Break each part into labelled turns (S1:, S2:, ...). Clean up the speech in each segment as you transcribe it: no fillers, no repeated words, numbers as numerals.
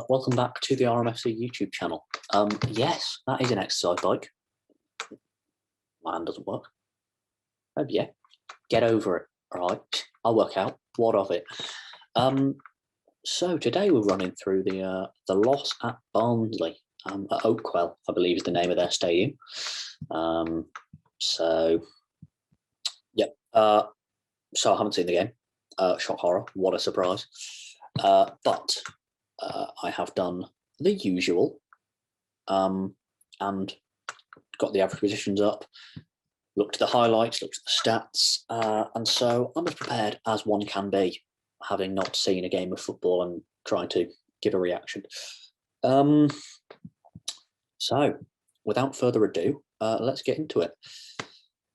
S1: Welcome back to the OurMFC YouTube channel. Yes, that is an exercise bike. My hand doesn't work. Oh yeah, get over it. All right, I'll work out. What of it? So today we're running through the loss at Barnsley, at Oakwell, I believe is the name of their stadium. So I haven't seen the game. Shock horror, what a surprise. But I have done the usual and got the average positions up, looked at the highlights, looked at the stats, and so I'm as prepared as one can be, having not seen a game of football and trying to give a reaction. So without further ado, let's get into it.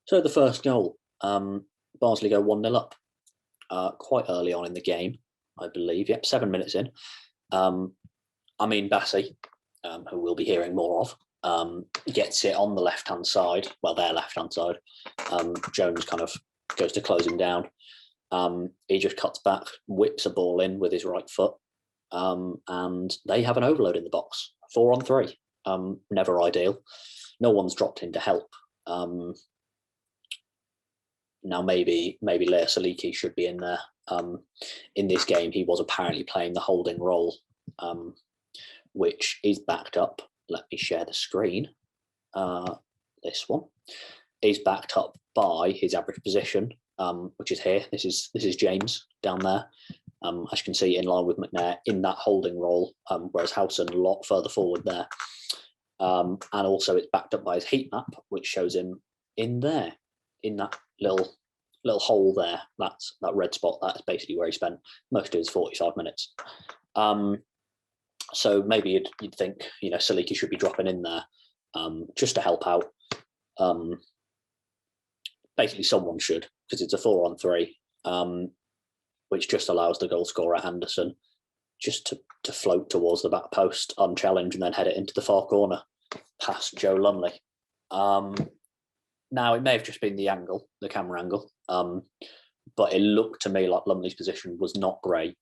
S1: So the first goal, Barnsley go 1-0 up quite early on in the game, I believe. Yep, 7 minutes in. Bassi, who we'll be hearing more of, gets it on the left-hand side, well, their left-hand side. Jones kind of goes to close him down. He just cuts back, whips a ball in with his right foot, and they have an overload in the box. 4-on-3, never ideal. No one's dropped in to help. Now maybe Lea Saliki should be in there. In this game, he was apparently playing the holding role, which is backed up. Let me share the screen. This one is backed up by his average position, which is here. This is James down there. As you can see, in line with McNair in that holding role, whereas Howson a lot further forward there. And also it's backed up by his heat map, which shows him in there, in that little hole there. That's that red spot. That's basically where he spent most of his 45 minutes. So maybe you'd think, Saliki should be dropping in there just to help out. Basically, someone should, because it's a 4-on-3, which just allows the goal scorer Anderson just to float towards the back post unchallenged and then head it into the far corner past Joe Lumley. Now, it may have just been the angle, the camera angle, but it looked to me like Lumley's position was not great.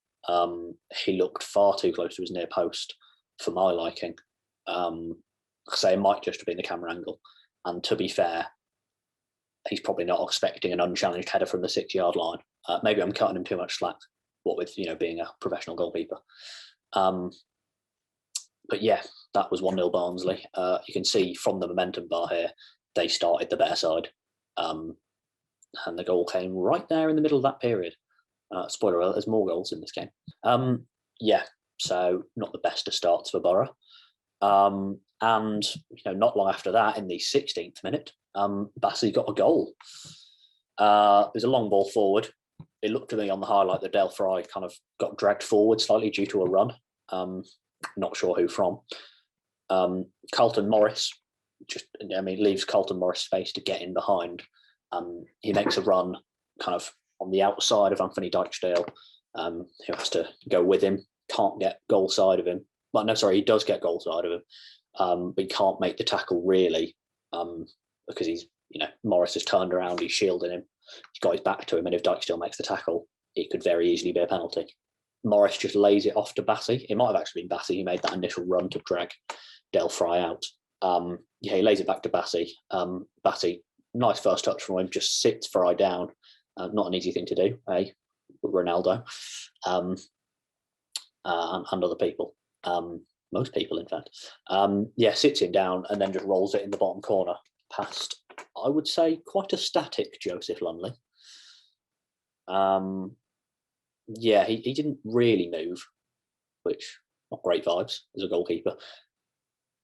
S1: He looked far too close to his near post for my liking. So it might just have been the camera angle. And to be fair, he's probably not expecting an unchallenged header from the 6-yard line. Maybe I'm cutting him too much slack, what with being a professional goalkeeper. But yeah, that was 1-0 Barnsley. You can see from the momentum bar here, they started the better side. And the goal came right there in the middle of that period. Spoiler alert, there's more goals in this game. So not the best of starts for Boro. And not long after that, in the 16th minute, Bassi got a goal. It was a long ball forward. It looked to me on the highlight that Del Fry kind of got dragged forward slightly due to a run. Not sure who from. Carlton Morris leaves Carlton Morris space to get in behind. He makes a run kind of on the outside of Anthony Dijksteel, who has to go with him. Can't get goal side of him. Well, no, sorry, he does get goal side of him, but he can't make the tackle really because he's, Morris has turned around, he's shielding him, he's got his back to him, and if Dijksteel makes the tackle, it could very easily be a penalty. Morris just lays it off to Bassi. It might have actually been Bassi who made that initial run to drag Del Fry out. He lays it back to Bassi. Bassi, nice first touch from him, just sits Fry down. Not an easy thing to do, Ronaldo, and other people. Most people, in fact. Sits him down and then just rolls it in the bottom corner past, I would say, quite a static Joseph Lumley. He didn't really move, which not great vibes as a goalkeeper.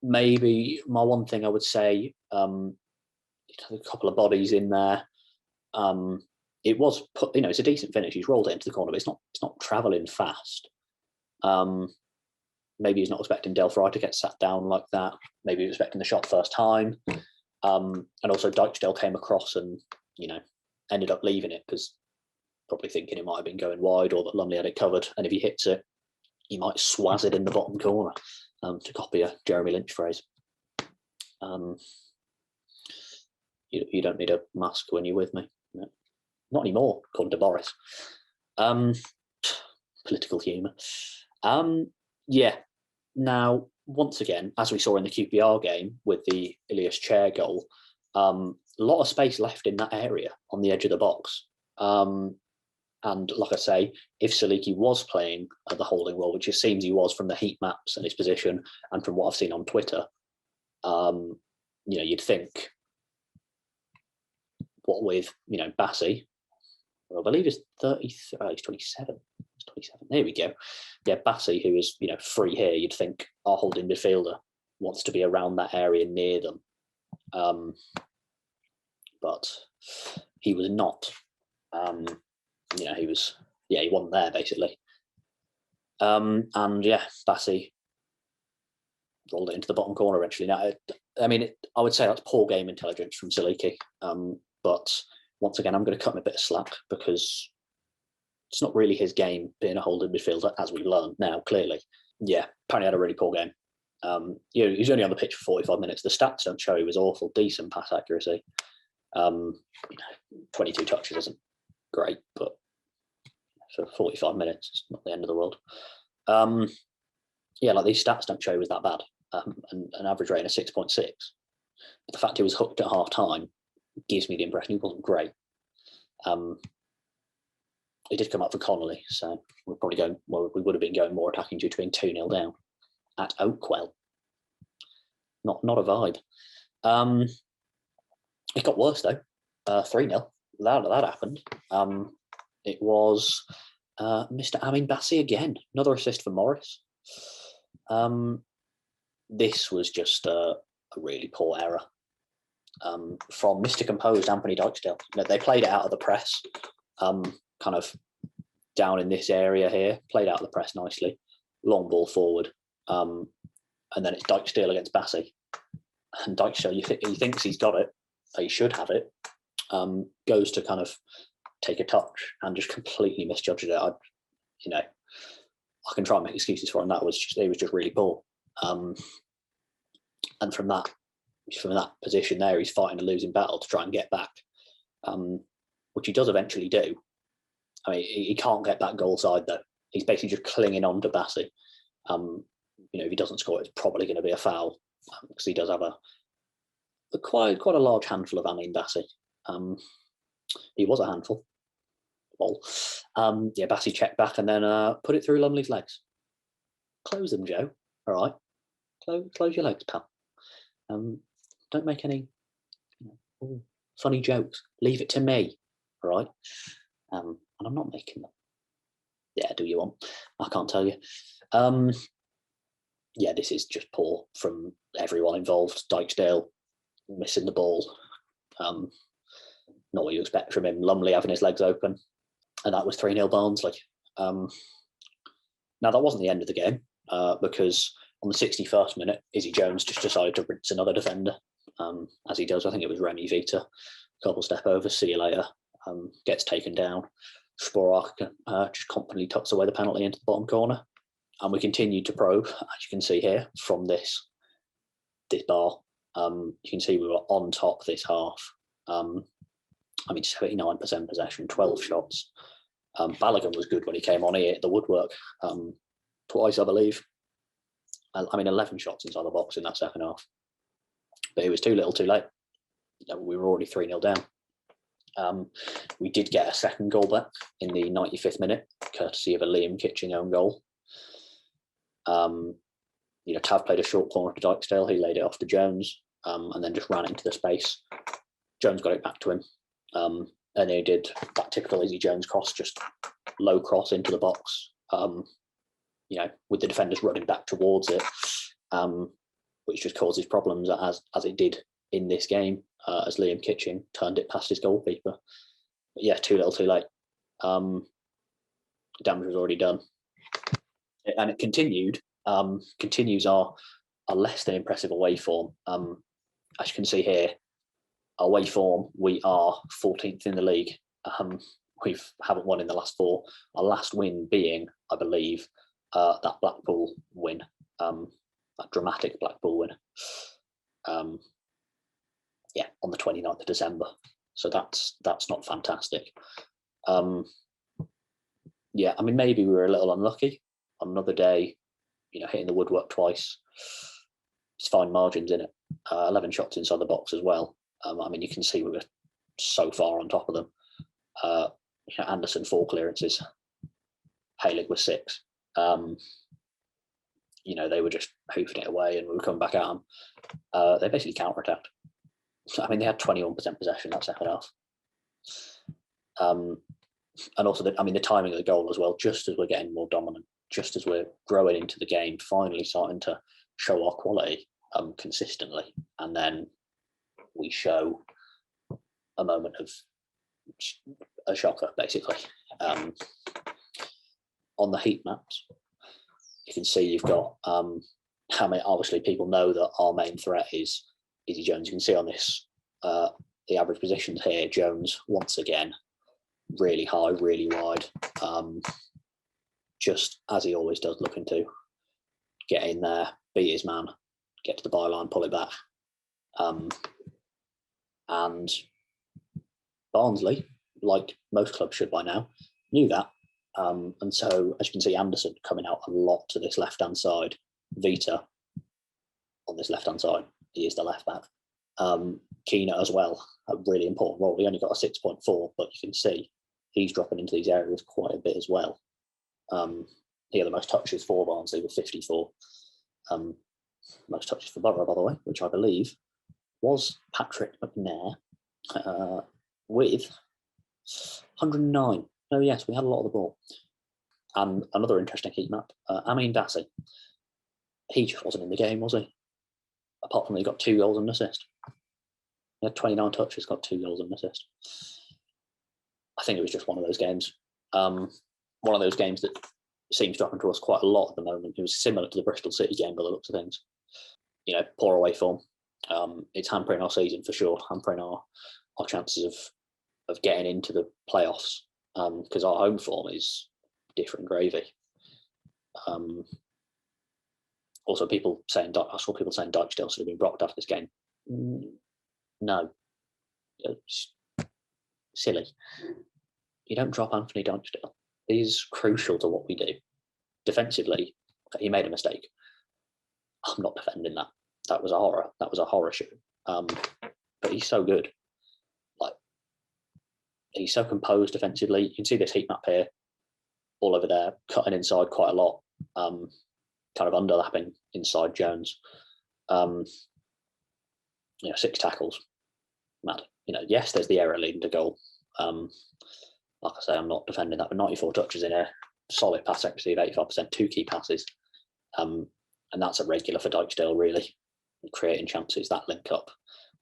S1: Maybe my one thing I would say, a couple of bodies in there. It was put, it's a decent finish. He's rolled it into the corner, but it's not travelling fast. Maybe he's not expecting Del Fry to get sat down like that. Maybe he was expecting the shot first time. And also Dijksteel came across and, ended up leaving it because probably thinking it might have been going wide or that Lumley had it covered. And if he hits it, he might swaz it in the bottom corner, to copy a Jeremy Lynch phrase. You don't need a mask when you're with me. No. Not anymore, according to Boris. Political humour. Now, once again, as we saw in the QPR game with the Ilias Chair goal, a lot of space left in that area on the edge of the box. And like I say, if Siliki was playing the holding role, which it seems he was from the heat maps and his position and from what I've seen on Twitter, you'd think, what with, Bassi, I believe he's 33, he's 27. He's 27. There we go. Yeah, Bassi, who is, free here, you'd think our holding midfielder wants to be around that area near them. But he was not. He wasn't there, basically. Bassi rolled it into the bottom corner eventually. Now, I would say that's poor game intelligence from Siliki. But once again, I'm going to cut him a bit of slack because it's not really his game being a holding midfielder, as we've learned now, clearly. Yeah, apparently had a really poor game. He was only on the pitch for 45 minutes. The stats don't show he was awful. Decent pass accuracy. 22 touches isn't great, but for 45 minutes, it's not the end of the world. These stats don't show he was that bad. And an average rating of 6.6. But the fact he was hooked at half time gives me the impression he wasn't great. He did come up for Connolly, so we're probably we would have been going more attacking due to being 2-0 down at Oakwell. Not a vibe. It got worse though. 3-0. That happened. It was Mr. Amin Bassi again. Another assist for Morris. This was just a really poor error from Mr. Composed Anthony Dijksteel. They played it out of the press, kind of down in this area here. Played out of the press nicely. Long ball forward. And then it's Dijksteel against Bassi. And Dijksteel, he thinks he's got it. He should have it. Goes to kind of take a touch and just completely misjudged it. I can try and make excuses for him. It was just really poor. And from that position there, he's fighting a losing battle to try and get back, which he does eventually do. He can't get back goal side though. He's basically just clinging on to Bassi. If he doesn't score, it's probably going to be a foul because he does have a quite a large handful of Amin Bassi. He was a handful. Bassi checked back and then put it through Lumley's legs. Close them, Joe. All right. Close your legs, pal. Don't make any funny jokes. Leave it to me. All right. And I'm not making them. Yeah, do you want? I can't tell you. This is just poor from everyone involved. Dijksteel missing the ball. Not what you expect from him. Lumley having his legs open. And that was 3-0 Barnsley. Now, that wasn't the end of the game because on the 61st minute, Izzy Jones just decided to rinse another defender, as he does. I think it was Remy Vita. Couple step over, see you later. Gets taken down. Sporak just competently tucks away the penalty into the bottom corner. And we continued to probe, as you can see here, from this bar. You can see we were on top this half. 79% possession, 12 shots. Balogun was good when he came on. He hit the woodwork twice, I believe. 11 shots inside the box in that second half. But it was too little, too late. We were already 3-0 down. We did get a second goal back in the 95th minute, courtesy of a Liam Kitching own goal. Tav played a short corner to Dijksteel. He laid it off to Jones and then just ran into the space. Jones got it back to him. And he did that typical Izzy Jones cross, just low cross into the box, with the defenders running back towards it, which just causes problems as it did in this game, as Liam Kitching turned it past his goalkeeper. But yeah, too little, too late. Damage was already done. And it continues our less than impressive away form. As you can see here, away form, we are 14th in the league. We haven't won in the last 4. Our last win being, I believe, that Blackpool win, that dramatic Blackpool win. On the 29th of December. So that's not fantastic. Maybe we were a little unlucky. On another day, hitting the woodwork twice. It's fine margins in it. 11 shots inside the box as well. You can see we were so far on top of them. Anderson 4 clearances. Haylig was 6. They were just hoofing it away, and we were coming back at them. They basically counter-attacked. They had 21% possession that second half. And also, the timing of the goal as well, just as we're getting more dominant, just as we're growing into the game, finally starting to show our quality consistently. And then we show a moment of a shocker, basically. On the heat maps, you can see you've got obviously people know that our main threat is Izzy Jones. You can see on this the average positions here. Jones once again really high, really wide, just as he always does, looking to get in there, beat his man, get to the byline, pull it back. And Barnsley, like most clubs should by now, knew that. And so, as you can see, Anderson coming out a lot to this left-hand side. Vita on this left-hand side. He is the left back. Keena as well, a really important role. He only got a 6.4, but you can see he's dropping into these areas quite a bit as well. He had the most touches for Barnsley with 54. Most touches for Boro, by the way, which I believe was Patrick McNair with 109. Oh yes, we had a lot of the ball. And another interesting heat map, Amin Bassi. He just wasn't in the game, was he? Apart from he got 2 goals and an assist. He had 29 touches, got 2 goals and an assist. I think it was just one of those games. One of those games that seems to happen to us quite a lot at the moment. It was similar to the Bristol City game by the looks of things. Poor away form. It's hampering our season for sure, hampering our chances of getting into the playoffs, because our home form is different gravy. Also, I saw people saying Dijksteel should have been blocked after this game. No. It's silly. You don't drop Anthony Dijksteel. He's crucial to what we do. Defensively, he made a mistake. I'm not defending that. That was a horror. That was a horror show. But he's so good. He's so composed defensively. You can see this heat map here, all over there, cutting inside quite a lot, kind of underlapping inside Jones. 6 tackles. Mad. Yes, there's the error leading to goal. Like I say, I'm not defending that, but 94 touches in here, solid pass accuracy of 85%, 2 key passes. And that's a regular for Dijksteel, really. Creating chances, that link up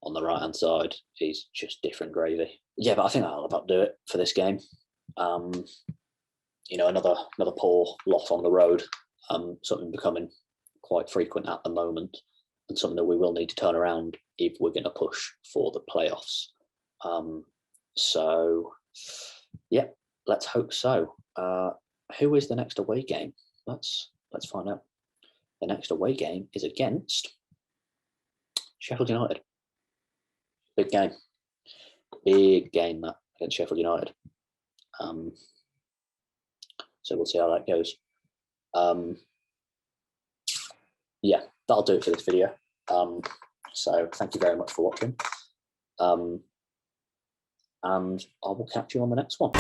S1: on the right-hand side is just different gravy. Yeah, but I think that'll about do it for this game. Another poor loss on the road, something becoming quite frequent at the moment, and something that we will need to turn around if we're going to push for the playoffs. Yeah, let's hope so. Who is the next away game? Let's find out. The next away game is against Sheffield United. Big game that against Sheffield United. So we'll see how that goes. Yeah, that'll do it for this video. So thank you very much for watching. And I will catch you on the next one.